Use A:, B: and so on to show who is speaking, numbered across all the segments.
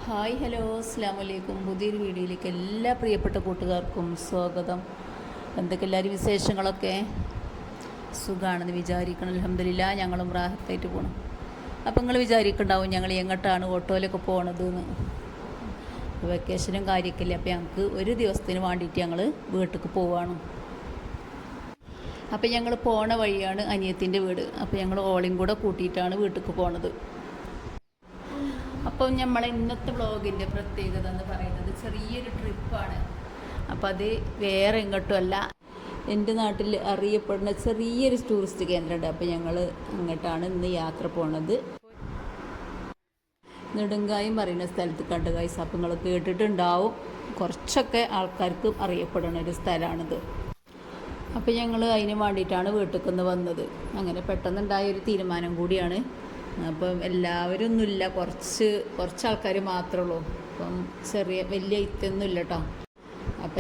A: Hi hello അസ്സാം വലൈക്കും. പുതിയൊരു വീഡിയോയിലേക്ക് എല്ലാ പ്രിയപ്പെട്ട കൂട്ടുകാർക്കും സ്വാഗതം. എന്തൊക്കെ എല്ലാവരും വിശേഷങ്ങളൊക്കെ? സുഖമാണെന്ന് വിചാരിക്കണം. അൽഹംദുലില്ലാ ഞങ്ങളും റാഹത്തായിട്ട് പോകണം. അപ്പം നിങ്ങൾ വിചാരിക്കുന്നുണ്ടാവും ഞങ്ങൾ എങ്ങോട്ടാണ് ഓട്ടോയിലൊക്കെ പോകണതെന്ന്. വെക്കേഷനും കാര്യമൊക്കെ ഇല്ല. അപ്പോൾ ഞങ്ങൾക്ക് ഒരു ദിവസത്തിന് വേണ്ടിയിട്ട് ഞങ്ങൾ വീട്ടിലേക്ക് പോവുകയാണ്. അപ്പോൾ ഞങ്ങൾ പോണ വഴിയാണ് അനിയത്തിൻ്റെ വീട്. അപ്പോൾ ഞങ്ങൾ ഓളയും കൂടെ കൂട്ടിയിട്ടാണ് വീട്ടിലേക്ക് പോണത്. അപ്പം നമ്മളെ ഇന്നത്തെ വ്ളോഗിൻ്റെ പ്രത്യേകത എന്ന് പറയുന്നത് ചെറിയൊരു ട്രിപ്പാണ്. അപ്പോൾ അത് വേറെ എങ്ങോട്ടുമല്ല, എൻ്റെ നാട്ടിൽ അറിയപ്പെടുന്ന ചെറിയൊരു ടൂറിസ്റ്റ് കേന്ദ്രമുണ്ട്. അപ്പോൾ ഞങ്ങൾ അങ്ങോട്ടാണ് ഇന്ന് യാത്ര പോണത്. നെടുങ്കായും പറയുന്ന സ്ഥലത്ത് കണ്ട് ഗൈസ്. അപ്പോൾ നിങ്ങൾ കേട്ടിട്ടുണ്ടാവും, കുറച്ചൊക്കെ ആൾക്കാർക്ക് അറിയപ്പെടുന്ന ഒരു സ്ഥലമാണിത്. അപ്പോൾ ഞങ്ങൾ അതിന് വേണ്ടിയിട്ടാണ് വീട്ടിൽ നിന്ന് വന്നത്. അങ്ങനെ പെട്ടെന്നുണ്ടായൊരു തീരുമാനം കൂടിയാണ്. അപ്പം എല്ലാവരും ഒന്നുമില്ല, കുറച്ച് ആൾക്കാർ മാത്രമേ ഉള്ളൂ. അപ്പം വലിയ ഇത്തൊന്നുമില്ല കേട്ടോ. അപ്പം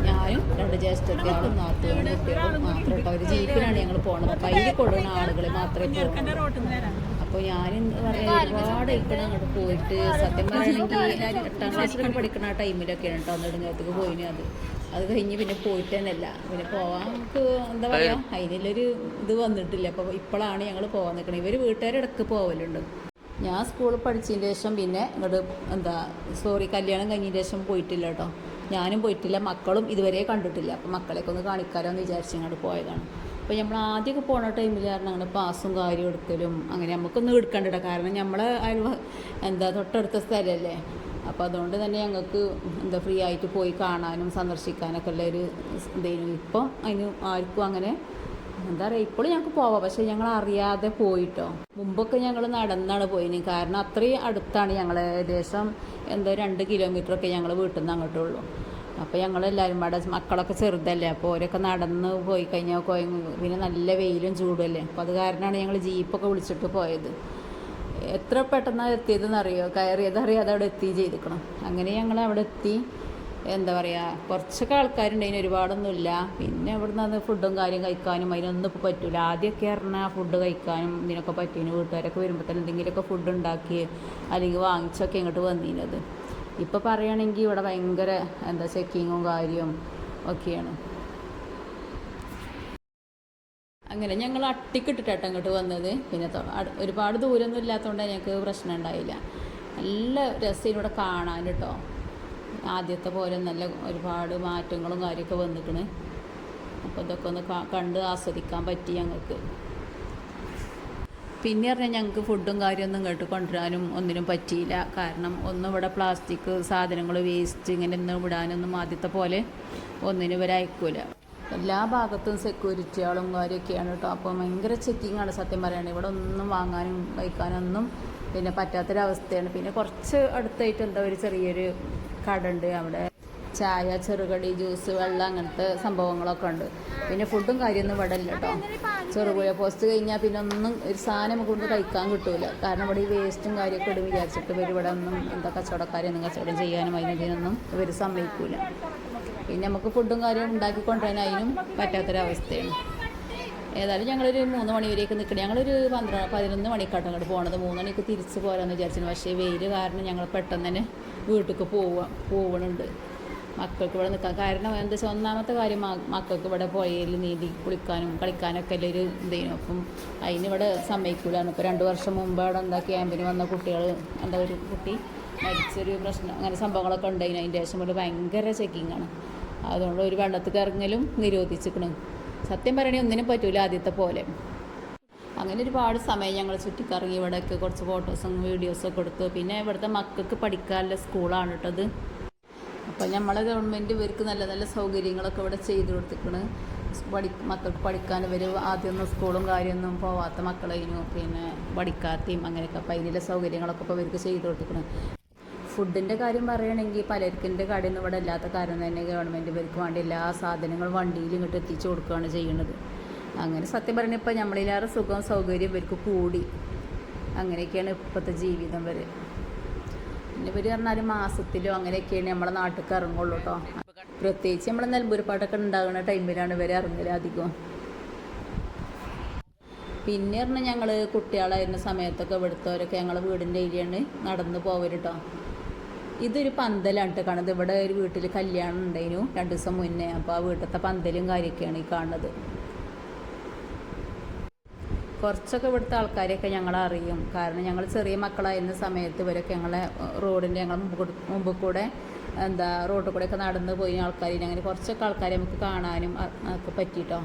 A: ഞാനും രണ്ട് ജ്യേഷ്ഠത്തിയാളും നാട്ടുകാരും കുട്ടികളും മാത്രം കേട്ടോ. ഒരു ജീപ്പിനാണ് ഞങ്ങൾ പോണത്. അപ്പം അതിൽ കൊടുക്കുന്ന ആളുകൾ മാത്രമേ പോകുള്ളൂ. അപ്പോൾ ഞാൻ പറയുന്നത് ഒരുപാട് ഇപ്പം അങ്ങോട്ട് പോയിട്ട് സത്യം പറയുകയാണെങ്കിൽ 8ാം ക്ലാസ്സിലൊക്കെ പഠിക്കുന്ന ആ ടൈമിലൊക്കെയാണ് കേട്ടോ നെടുങ്ങാത്തേക്ക് പോയിന്. അത് കഴിഞ്ഞ് പിന്നെ പോയിട്ട് തന്നെയല്ല. പിന്നെ പോകാൻ നമുക്ക് എന്താ പറയുക, അതിനുള്ളൊരു ഇത് വന്നിട്ടില്ല. അപ്പോൾ ഇപ്പോഴാണ് ഞങ്ങൾ പോകാൻ നിൽക്കുന്നത്. ഇവർ വീട്ടുകാരിടക്ക് പോകലുണ്ട്. ഞാൻ സ്കൂളിൽ പഠിച്ചതിന് ശേഷം പിന്നെ ഇങ്ങോട്ട് കല്യാണം കഴിഞ്ഞതിന് ശേഷം പോയിട്ടില്ല കേട്ടോ. ഞാനും പോയിട്ടില്ല, മക്കളും ഇതുവരെ കണ്ടിട്ടില്ല. അപ്പോൾ മക്കളെയൊക്കെ ഒന്ന് കാണിക്കാലോ എന്ന് വിചാരിച്ച് ഇങ്ങോട്ട് പോയതാണ്. അപ്പോൾ നമ്മൾ ആദ്യമൊക്കെ പോണ ടൈമിൽ കാരണം അങ്ങനെ പാസും കാര്യം എടുക്കലും അങ്ങനെ നമുക്കൊന്നും എടുക്കണ്ട. കാരണം നമ്മളെ തൊട്ടടുത്ത സ്ഥലമല്ലേ. അപ്പോൾ അതുകൊണ്ട് തന്നെ ഞങ്ങൾക്ക് ഫ്രീ ആയിട്ട് പോയി കാണാനും സന്ദർശിക്കാനൊക്കെ ഉള്ള ഒരു ഇതായിരുന്നു. ഇപ്പം അതിന് ആർക്കും അങ്ങനെ ഇപ്പോഴും ഞങ്ങൾക്ക് പോവാം, പക്ഷേ ഞങ്ങൾ അറിയാതെ പോയിട്ടോ. മുമ്പൊക്കെ ഞങ്ങൾ നടന്നാണ് പോയിന്. കാരണം അത്രയും അടുത്താണ്. ഞങ്ങൾ ഏകദേശം 2 കിലോമീറ്ററൊക്കെ ഞങ്ങൾ വീട്ടിൽ നിന്ന് അങ്ങോട്ടുള്ളൂ. അപ്പോൾ ഞങ്ങളെല്ലാവരും പാടെ, മക്കളൊക്കെ ചെറുതല്ലേ, അപ്പോൾ അവരൊക്കെ നടന്ന് പോയി കഴിഞ്ഞാൽ പിന്നെ നല്ല വെയിലും ചൂടുമല്ലേ. അപ്പോൾ അത് കാരണമാണ് ഞങ്ങൾ ജീപ്പൊക്കെ വിളിച്ചിട്ട് പോയത്. എത്ര പെട്ടെന്നാണ് എത്തിയതെന്നറിയോ, കയറിയതറിയാതെ അവിടെ ചെയ്തിരിക്കണം. അങ്ങനെ ഞങ്ങൾ അവിടെ എത്തി. കുറച്ചൊക്കെ ആൾക്കാരുണ്ടായിന്, ഒരുപാടൊന്നുമില്ല. പിന്നെ ഇവിടെ നിന്ന് ഫുഡും കാര്യം കഴിക്കാനും അതിനൊന്നും ഇപ്പോൾ പറ്റില്ല. ആദ്യമൊക്കെ പറഞ്ഞാൽ ഫുഡ് കഴിക്കാനും ഇതിനൊക്കെ പറ്റീന്. വീട്ടുകാരൊക്കെ വരുമ്പോൾ തന്നെ എന്തെങ്കിലുമൊക്കെ ഫുഡ് ഉണ്ടാക്കി അല്ലെങ്കിൽ വാങ്ങിച്ചൊക്കെ ഇങ്ങോട്ട് വന്നിരുന്നത്. ഇപ്പോൾ പറയുകയാണെങ്കിൽ ഇവിടെ ഭയങ്കര ചെക്കിങ്ങും കാര്യവും ഒക്കെയാണ്. അങ്ങനെ ഞങ്ങൾ അട്ടിക്കിട്ടിട്ടാണ് അങ്ങോട്ട് വന്നത്. പിന്നെ ഒരുപാട് ദൂരമൊന്നും ഇല്ലാത്തതുകൊണ്ട് ഞങ്ങൾക്ക് പ്രശ്നം ഉണ്ടായില്ല. നല്ല രസം ഇവിടെ കാണാൻ കേട്ടോ. ആദ്യത്തെ പോലെ നല്ല ഒരുപാട് മാറ്റങ്ങളും കാര്യമൊക്കെ വന്നിക്കണ്. അപ്പോൾ ഇതൊക്കെ ഒന്ന് കണ്ട് ആസ്വദിക്കാൻ പറ്റി ഞങ്ങൾക്ക്. പിന്നെ പറഞ്ഞാൽ ഞങ്ങൾക്ക് ഫുഡും കാര്യമൊന്നും ഇങ്ങോട്ട് കൊണ്ടുവരാനും ഒന്നിനും പറ്റിയില്ല. കാരണം ഒന്നും ഇവിടെ പ്ലാസ്റ്റിക് സാധനങ്ങൾ വേസ്റ്റ് ഇങ്ങനെ ഒന്നും വിടാനൊന്നും ആദ്യത്തെ പോലെ ഒന്നിനും ഇവർ അയക്കൂല. എല്ലാ ഭാഗത്തും സെക്യൂരിറ്റികളും കാര്യമൊക്കെയാണ് കേട്ടോ. അപ്പോൾ ഭയങ്കര ചെക്കിങ്ങാണ് സത്യം പറയുകയാണെങ്കിൽ. ഇവിടെ ഒന്നും വാങ്ങാനും കഴിക്കാനൊന്നും പിന്നെ പറ്റാത്തൊരവസ്ഥയാണ്. പിന്നെ കുറച്ച് അടുത്തായിട്ട് ഒരു ചെറിയൊരു കട ഉണ്ട്. അവിടെ ചായ, ചെറുകടി, ജ്യൂസ്, വെള്ളം അങ്ങനത്തെ സംഭവങ്ങളൊക്കെ ഉണ്ട്. പിന്നെ ഫുഡും കാര്യമൊന്നും ഇവിടെ ഇല്ല കേട്ടോ. ചെറുപുഴ പോസ്റ്റ് കഴിഞ്ഞാൽ പിന്നെ ഒന്നും ഒരു സാധനം കൊണ്ട് കഴിക്കാൻ കിട്ടൂല. കാരണം ഇവിടെ ഈ വേസ്റ്റും കാര്യമൊക്കെ ഇടും വിചാരിച്ചിട്ട് ഇവർ ഇവിടെ ഒന്നും കച്ചവടക്കാരെയൊന്നും കച്ചവടം ചെയ്യാനും അതിനൊന്നും ഇവർ സമ്മതിക്കൂല. പിന്നെ നമുക്ക് ഫുഡും കാര്യവും ഉണ്ടാക്കിക്കൊണ്ടുവരാൻ അതിനും പറ്റാത്തൊരവസ്ഥയാണ്. ഏതായാലും ഞങ്ങളൊരു 3 മണി വരെയൊക്കെ നിൽക്കണം. ഞങ്ങളൊരു 11 മണിക്കാട്ടോ അങ്ങോട്ട് പോകണത്. 3 മണിക്ക് തിരിച്ച് പോരാമെന്ന് വിചാരിച്ചിരുന്നു. പക്ഷേ വെയിൽ കാരണം ഞങ്ങൾ പെട്ടെന്ന് തന്നെ വീട്ടിലേക്ക് പോകണുണ്ട്. മക്കൾക്ക് ഇവിടെ നിൽക്കാം. കാരണം എന്താ വെച്ചാൽ ഒന്നാമത്തെ കാര്യം മക്കൾക്ക് ഇവിടെ പുഴയിൽ നീന്തി കുളിക്കാനും കളിക്കാനൊക്കെ ഉള്ളൊരു ഇതായിരുന്നു. അപ്പം അതിനിവിടെ സമ്മതിക്കൂലാണ്. ഇപ്പോൾ 2 വർഷം മുമ്പ് അവിടെ ക്യാമ്പിന് വന്ന കുട്ടികൾ ഒരു കുട്ടി മരിച്ചൊരു പ്രശ്നം അങ്ങനെ സംഭവങ്ങളൊക്കെ ഉണ്ടായിരുന്നു. അതിൻ്റെ ശേഷം ഇവിടെ ഭയങ്കര ചെക്കിങ്ങാണ്. അതുകൊണ്ട് ഒരു വെള്ളത്തിൽ ഇറങ്ങലും നിരോധിച്ചിരിക്കണം. സത്യം പറയണേ ഒന്നിനും പറ്റൂല ആദ്യത്തെ പോലെ. അങ്ങനെ ഒരുപാട് സമയം ഞങ്ങൾ ചുറ്റിക്കറങ്ങി. ഇവിടെയൊക്കെ കുറച്ച് ഫോട്ടോസും വീഡിയോസൊക്കെ എടുത്തു. പിന്നെ ഇവിടുത്തെ മക്കൾക്ക് പഠിക്കാനുള്ള സ്കൂളാണ് കേട്ടത്. അപ്പോൾ നമ്മളെ ഗവൺമെൻറ് ഇവർക്ക് നല്ല നല്ല സൗകര്യങ്ങളൊക്കെ ഇവിടെ ചെയ്തു കൊടുത്തിരിക്കണ്. മക്കൾക്ക് പഠിക്കാൻ ഇവർ ആദ്യമൊന്നും സ്കൂളും കാര്യമൊന്നും പോവാത്ത മക്കളതിനു പിന്നെ പഠിക്കാത്തയും അങ്ങനെയൊക്കെ. അപ്പോൾ അതിനുള്ള സൗകര്യങ്ങളൊക്കെ ഇപ്പോൾ ഇവർക്ക് ചെയ്തു കൊടുത്തിരിക്കണം. ഫുഡിൻ്റെ കാര്യം പറയുകയാണെങ്കിൽ പലർക്കിൻ്റെ കടയൊന്നും ഇവിടെ ഇല്ലാത്ത കാരണം തന്നെ ഗവൺമെൻറ് ഇവർക്ക് വേണ്ടി എല്ലാ സാധനങ്ങളും വണ്ടിയിൽ ഇങ്ങോട്ട് എത്തിച്ചു കൊടുക്കുകയാണ് ചെയ്യുന്നത്. അങ്ങനെ സത്യം പറഞ്ഞാൽ ഇപ്പോൾ നമ്മളിലേറെ സുഖവും സൗകര്യം ഇവർക്ക് കൂടി. അങ്ങനെയൊക്കെയാണ് ഇപ്പോഴത്തെ ജീവിതം വരെ. പിന്നെ ഇവർ പറഞ്ഞാൽ മാസത്തിലോ അങ്ങനെയൊക്കെയാണ് നമ്മളെ നാട്ടിലേക്ക് ഇറങ്ങുള്ളൂ കേട്ടോ. പ്രത്യേകിച്ച് നമ്മൾ നെൽമ്പൂരിപ്പാട്ടൊക്കെ ഉണ്ടാകുന്ന ടൈമിലാണ് ഇവർ ഇറങ്ങൽ അധികം. പിന്നെ പറഞ്ഞാൽ ഞങ്ങൾ കുട്ടികളായിരുന്ന സമയത്തൊക്കെ ഇവിടുത്തവരൊക്കെ ഞങ്ങൾ വീടിൻ്റെ ഏരിയയാണ് നടന്ന് പോവര് കേട്ടോ. ഇതൊരു പന്തലാണ് കേട്ടോ കാണുന്നത്. ഇവിടെ ഒരു വീട്ടിൽ കല്യാണം ഉണ്ടായിരുന്നു 2 ദിവസം മുന്നേ. അപ്പോൾ ആ വീട്ടിലത്തെ പന്തലും കാര്യമൊക്കെയാണ് ഈ കാണുന്നത്. കുറച്ചൊക്കെ ഇവിടുത്തെ ആൾക്കാരെയൊക്കെ ഞങ്ങളറിയും. കാരണം ഞങ്ങൾ ചെറിയ മക്കളായിരുന്ന സമയത്ത് ഇവരൊക്കെ ഞങ്ങളെ റോഡിൻ്റെ ഞങ്ങൾ മുമ്പ് കൂടെ റോഡിൽ കൂടെയൊക്കെ നടന്ന് പോയി ആൾക്കാരിനെ. അങ്ങനെ കുറച്ചൊക്കെ ആൾക്കാരെ നമുക്ക് കാണാനും ഒക്കെ പറ്റിയിട്ടോ.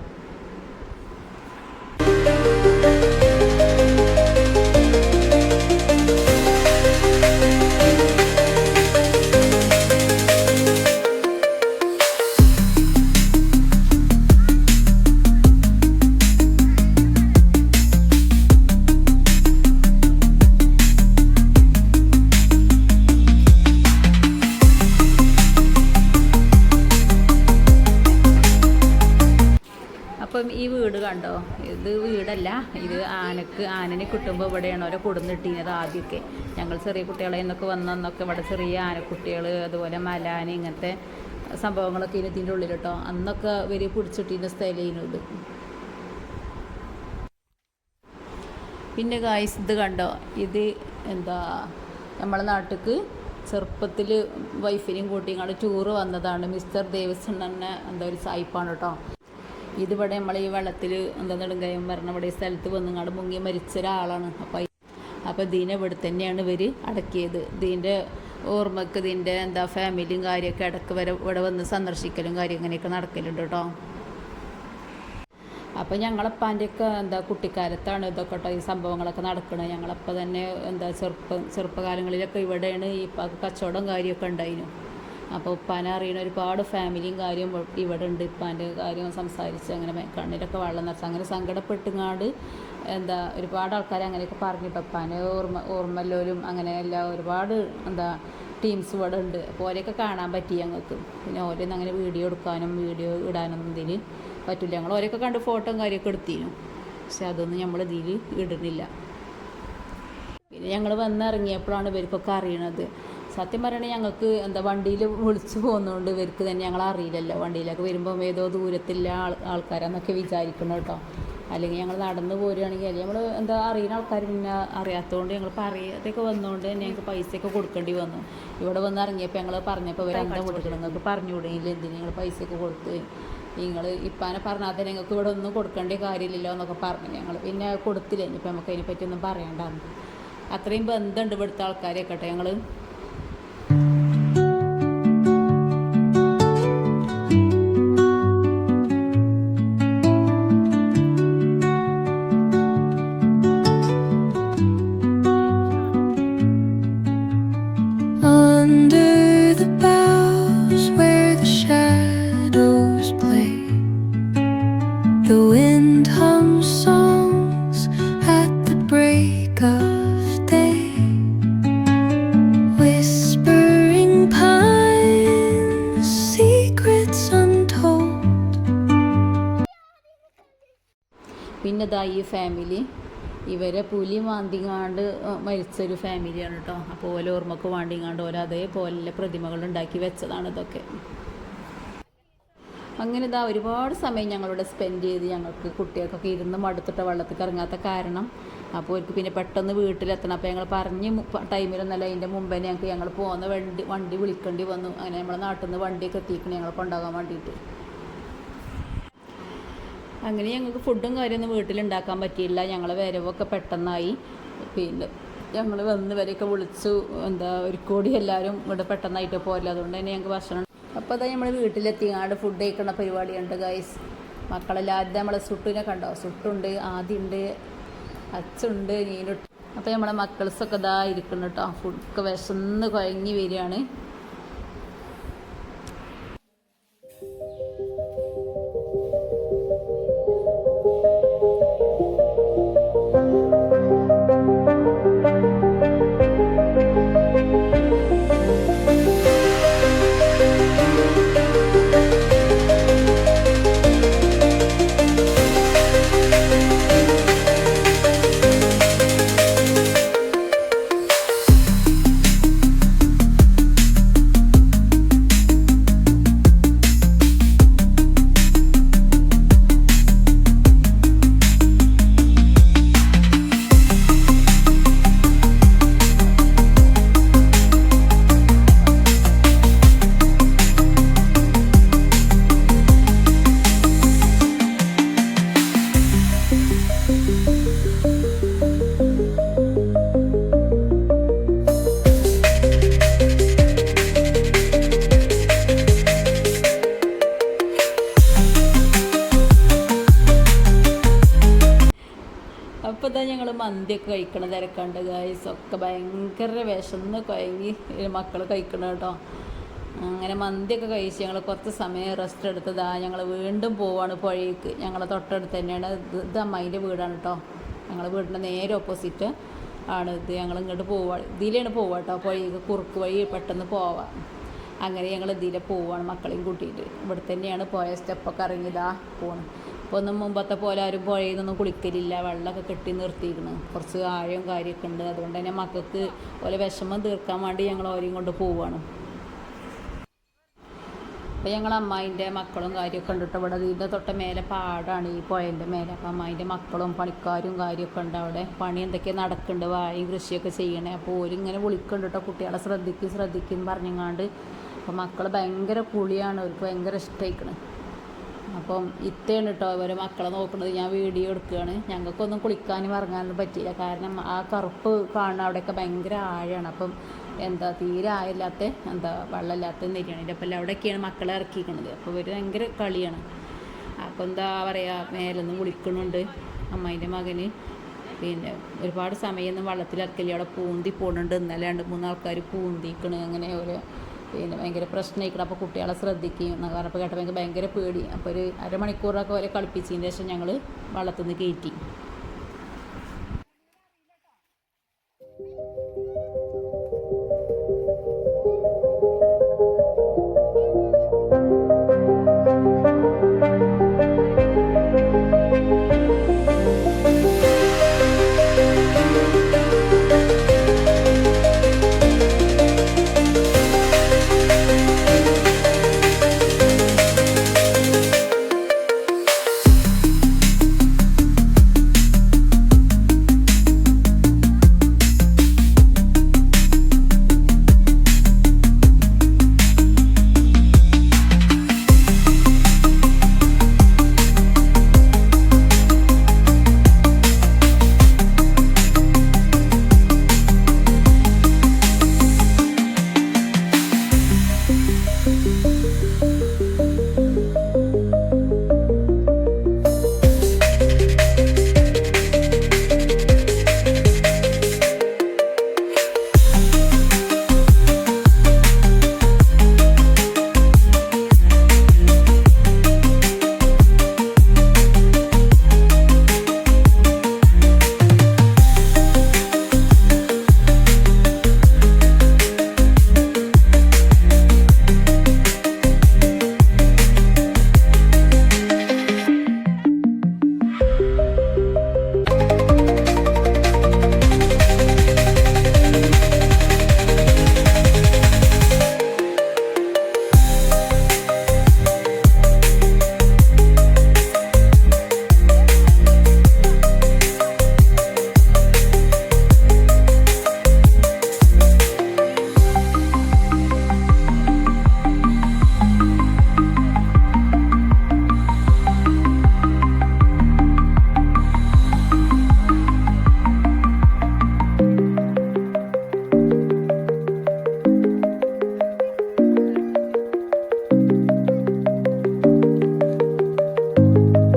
A: അപ്പം ഈ വീട് കണ്ടോ, ഇത് വീടല്ല, ഇത് ആനനെ കിട്ടുമ്പോൾ ഇവിടെയാണ് ഓരോ കൊടുന്നിട്ടിരുന്നത് ആദ്യമൊക്കെ. ഞങ്ങൾ ചെറിയ കുട്ടികളെ എന്നൊക്കെ വന്നൊക്കെ ഇവിടെ ചെറിയ ആനക്കുട്ടികൾ, അതുപോലെ മലാന, ഇങ്ങനത്തെ സംഭവങ്ങളൊക്കെ ഇതിൻ്റെ ഉള്ളിൽ കേട്ടോ. അന്നൊക്കെ ഇവർ പിടിച്ചിട്ടിരുന്ന സ്ഥലമായിരുന്നു ഇത്. പിന്നെ ഗായ്സ് ഇത് കണ്ടോ, ഇത് നമ്മളെ നാട്ടിലേക്ക് ചെറുപ്പത്തിൽ വൈഫിനെയും കൂട്ടിങ്ങാണ്ട് ടൂറ് വന്നതാണ്. മിസ്റ്റർ ദേവസൺ തന്നെ ഒരു സായിപ്പാണ് കേട്ടോ. ഇതിവിടെ നമ്മൾ ഈ വെള്ളത്തിൽ നെടുങ്കയം പറഞ്ഞ ഇവിടെ ഈ സ്ഥലത്ത് വന്നുങ്ങാണ്ട് മുങ്ങി മരിച്ച ഒരാളാണ്. അപ്പോൾ ഇതിനെ ഇവിടെ തന്നെയാണ് ഇവർ അടക്കിയത്. ഇതിൻ്റെ ഓർമ്മക്ക് ഇതിൻ്റെ ഫാമിലിയും കാര്യമൊക്കെ ഇടയ്ക്ക് വരെ ഇവിടെ വന്ന് സന്ദർശിക്കലും കാര്യം ഇങ്ങനെയൊക്കെ നടക്കലുണ്ട് കേട്ടോ. അപ്പോൾ ഞങ്ങളപ്പാൻ്റെയൊക്കെ കുട്ടിക്കാലത്താണ് ഇതൊക്കെ കേട്ടോ ഈ സംഭവങ്ങളൊക്കെ നടക്കുന്നത്. ഞങ്ങളപ്പോൾ തന്നെ ചെറുപ്പകാലങ്ങളിലൊക്കെ ഇവിടെയാണ് ഈ കച്ചവടം കാര്യമൊക്കെ ഉണ്ടായിരുന്നു. അപ്പോൾ ഉപ്പാനെ അറിയുന്ന ഒരുപാട് ഫാമിലിയും കാര്യം ഇവിടെ ഉണ്ട്. ഉപ്പാൻ്റെ കാര്യം സംസാരിച്ച് അങ്ങനെ കണ്ണിലൊക്കെ വെള്ളം നിറച്ച് അങ്ങനെ സങ്കടപ്പെട്ടുങ്ങാണ്ട് ഒരുപാട് ആൾക്കാർ അങ്ങനെയൊക്കെ പറഞ്ഞിട്ട് ഉപ്പാനെ ഓർമ്മല്ലോലും അങ്ങനെ ഒരുപാട് ടീംസ് ഇവിടെ ഉണ്ട്. അപ്പോൾ ഓരെയൊക്കെ കാണാൻ പറ്റി ഞങ്ങൾക്ക്. പിന്നെ ഓരോന്നും അങ്ങനെ വീഡിയോ എടുക്കാനും വീഡിയോ ഇടാനൊന്നും ഇതിൽ പറ്റില്ല. ഞങ്ങൾ ഓരെയൊക്കെ കണ്ട് ഫോട്ടോയും കാര്യമൊക്കെ എടുത്തിരുന്നു. പക്ഷെ അതൊന്നും നമ്മൾ ഇതിൽ ഇടുന്നില്ല. പിന്നെ ഞങ്ങൾ വന്നിറങ്ങിയപ്പോഴാണ് ഇവർക്കൊക്കെ അറിയണത്. സത്യം പറയണേ ഞങ്ങൾക്ക് വണ്ടിയിൽ വിളിച്ച് പോകുന്നതുകൊണ്ട് ഇവർക്ക് തന്നെ ഞങ്ങൾ അറിയില്ലല്ലോ. വണ്ടിയിലൊക്കെ വരുമ്പോൾ ഏതോ ദൂരത്തില്ല ആൾക്കാരാന്നൊക്കെ വിചാരിക്കണം കേട്ടോ. അല്ലെങ്കിൽ ഞങ്ങൾ നടന്ന് പോരുകയാണെങ്കിൽ അല്ലെങ്കിൽ നമ്മൾ അറിയുന്ന ആൾക്കാർ പിന്നെ അറിയാത്തതുകൊണ്ട് ഞങ്ങൾ പറയാതെയൊക്കെ വന്നതുകൊണ്ട് തന്നെ ഞങ്ങൾക്ക് പൈസയൊക്കെ കൊടുക്കേണ്ടി വന്നു. ഇവിടെ വന്ന് ഇറങ്ങിയപ്പോൾ ഞങ്ങൾ പറഞ്ഞപ്പോൾ ഇവർ കൊടുക്കണം, നിങ്ങൾക്ക് പറഞ്ഞു വിടുന്നില്ല, എന്തിന് നിങ്ങൾ പൈസയൊക്കെ കൊടുത്ത് നിങ്ങൾ ഇപ്പാനെ പറഞ്ഞാൽ തന്നെ ഞങ്ങൾക്ക് ഇവിടെ ഒന്നും കൊടുക്കേണ്ട കാര്യമില്ലല്ലോ എന്നൊക്കെ പറഞ്ഞു. ഞങ്ങൾ പിന്നെ കൊടുത്തില്ല. ഇനിയിപ്പോൾ നമുക്ക് അതിനെപ്പറ്റി ഒന്നും പറയണ്ടായിരുന്നു. അത്രയും ബന്ധമുണ്ട് ഇവിടുത്തെ ആൾക്കാരെയൊക്കെ കേട്ടോ ഞങ്ങൾ. പിന്നെ ഈ ഫാമിലി ഇവരെ പുലി മാന്തിങ്ങാണ്ട് മരിച്ചൊരു ഫാമിലിയാണ് കേട്ടോ. അപ്പോൾ ഓല ഓർമ്മക്ക് വാണ്ടിങ്ങാണ്ട് ഓല അതേപോലെ പ്രതിമകൾ ഉണ്ടാക്കി വെച്ചതാണ് ഇതൊക്കെ. അങ്ങനെ ഒരുപാട് സമയം ഞങ്ങളിവിടെ സ്പെൻഡ് ചെയ്ത് ഞങ്ങൾക്ക് കുട്ടികൾക്കൊക്കെ ഇരുന്ന് മടുത്തിട്ട് വെള്ളത്തിൽ ഇറങ്ങാത്ത കാരണം. അപ്പോൾ അവർക്ക് പിന്നെ പെട്ടെന്ന് വീട്ടിലെത്തണം. അപ്പോൾ ഞങ്ങൾ പറഞ്ഞ് ടൈമിലൊന്നല്ല, അതിൻ്റെ മുമ്പേ ഞങ്ങൾ പോകുന്ന വണ്ടി വിളിക്കേണ്ടി വന്നു. അങ്ങനെ നമ്മളെ നാട്ടിൽ നിന്ന് വണ്ടിയൊക്കെ എത്തിക്കണം ഞങ്ങൾ കൊണ്ടുപോകാൻ വേണ്ടിയിട്ട്. അങ്ങനെ ഞങ്ങൾക്ക് ഫുഡും കാര്യമൊന്നും വീട്ടിലുണ്ടാക്കാൻ പറ്റിയില്ല. ഞങ്ങളെ വരവൊക്കെ പെട്ടെന്നായി. പിന്നെ ഞങ്ങൾ വരെയൊക്കെ വിളിച്ചു ഒരു കൂടി എല്ലാവരും ഇവിടെ പെട്ടെന്നായിട്ട് പോരല്ലോ. അതുകൊണ്ട് തന്നെ ഞങ്ങൾക്ക് ഭക്ഷണം. അപ്പോൾ നമ്മൾ വീട്ടിലെത്തിങ്ങാണ്ട് ഫുഡ് കഴിക്കുന്ന പരിപാടിയുണ്ട് ഗൈസ്. മക്കളെല്ലാവരും നമ്മളെ സുട്ടുവിനെ കണ്ടോ, സുട്ടുണ്ട്, ആദ്യമുണ്ട്, അച്ചുണ്ട്, നീനുണ്ട്. അപ്പോൾ നമ്മളെ മക്കൾസൊക്കെ ഇരിക്കുന്നു കേട്ടോ. ഫുഡൊക്കെ വിശന്ന് കുഴങ്ങി വരികയാണ്. മന്തിയൊക്കെ കഴിക്കണ തിരക്കുണ്ട് ഗൈസ്. ഒക്കെ ഭയങ്കര വിശന്ന് കുഴങ്ങി മക്കൾ കഴിക്കണം കേട്ടോ. അങ്ങനെ മന്തിയൊക്കെ കഴിച്ച് ഞങ്ങൾ കുറച്ച് സമയം റെസ്റ്റ് എടുത്തതാ ഞങ്ങൾ വീണ്ടും പോവാണ് പുഴയ്ക്ക്. ഞങ്ങളെ തൊട്ടടുത്ത് തന്നെയാണ്. ഇത് അമ്മായിൻ്റെ വീടാണ് കേട്ടോ. ഞങ്ങളുടെ വീടിൻ്റെ നേരെ ഓപ്പോസിറ്റ് ആണ് ഇത്. ഞങ്ങൾ ഇങ്ങോട്ട് പോവാണ്, ഇതിലാണ് പോവുക കേട്ടോ. പുഴയ്ക്ക് കുറുക്ക് വഴി പെട്ടെന്ന് പോവാം. അങ്ങനെ ഞങ്ങൾ ഇതിലെ പോവാണ് മക്കളെയും കൂട്ടിയിട്ട്. ഇവിടെ തന്നെയാണ് പോയ സ്റ്റെപ്പൊക്കെ ഇറങ്ങിയതാ പോണ്. ഇപ്പോൾ ഒന്നും മുമ്പത്തെ പോലെ ആരും പുഴയിൽ നിന്നൊന്നും കുളിക്കലില്ല. വെള്ളമൊക്കെ കെട്ടി നിർത്തിയിരിക്കണം. കുറച്ച് ആഴവും കാര്യമൊക്കെ ഉണ്ട്. അതുകൊണ്ട് തന്നെ മക്കൾക്ക് ഓലെ വിഷമം തീർക്കാൻ വേണ്ടി ഞങ്ങൾ ഓരെയും കൊണ്ട് പോവുകയാണ്. അപ്പോൾ ഞങ്ങൾ അമ്മായിൻ്റെ മക്കളും കാര്യമൊക്കെ ഉണ്ട് കേട്ടോ. ഇവിടെ ഇതിൻ്റെ തൊട്ട് മേലെ പാടാണ് ഈ പുഴേൻ്റെ മേലെ. അപ്പോൾ അമ്മായിൻ്റെ മക്കളും പണിക്കാരും കാര്യമൊക്കെ ഉണ്ട് അവിടെ. പണി എന്തൊക്കെ നടക്കുന്നുണ്ട്, വാഴയും കൃഷിയൊക്കെ ചെയ്യണേ. അപ്പോൾ ഓരിങ്ങനെ വിളിക്കുന്നുണ്ട് കേട്ടോ, കുട്ടികളെ ശ്രദ്ധിക്കും പറഞ്ഞങ്ങാണ്ട്. അപ്പോൾ മക്കൾ ഭയങ്കര കുളിയാണ്, അവർക്ക് ഭയങ്കര ഇഷ്ടമായിക്കണം. അപ്പം ഇത്തയാണ് കേട്ടോ അവരെ മക്കളെ നോക്കുന്നത്. ഞാൻ വീഡിയോ എടുക്കുകയാണ്. ഞങ്ങൾക്കൊന്നും കുളിക്കാനും ഇറങ്ങാനൊന്നും പറ്റിയില്ല. കാരണം ആ കറുപ്പ് കാണുന്ന അവിടെയൊക്കെ ഭയങ്കര ആഴമാണ്. അപ്പം തീരെ ആയില്ലാത്ത വെള്ളമില്ലാത്ത നെരിയാണ്. അപ്പം അവിടെയൊക്കെയാണ് മക്കളെ ഇറക്കിയിരിക്കുന്നത്. അപ്പോൾ ഇവർ ഭയങ്കര കളിയാണ്. അപ്പോൾ പറയുക, മേലൊന്നും വിളിക്കണുണ്ട് അമ്മായിൻ്റെ മകന്. പിന്നെ ഒരുപാട് സമയമൊന്നും വെള്ളത്തിലിറക്കില്ല. അവിടെ പൂന്തി പോകുന്നുണ്ട്. ഇന്നലെ 2-3 ആൾക്കാർ പൂന്തിക്കണ്. അങ്ങനെ ഒരു ഭയങ്കര പ്രശ്നമായിക്കണം. അപ്പോൾ കുട്ടികളെ ശ്രദ്ധിക്കും എന്ന് പറഞ്ഞപ്പോൾ കേട്ടപ്പോൾ എനിക്ക് ഭയങ്കര പേടി. അപ്പോൾ ഒരു അരമണിക്കൂറൊക്കെ വരെ കളിപ്പിച്ചതിന് ശേഷം ഞങ്ങൾ വെള്ളത്തിൽ നിന്ന് കയറ്റി.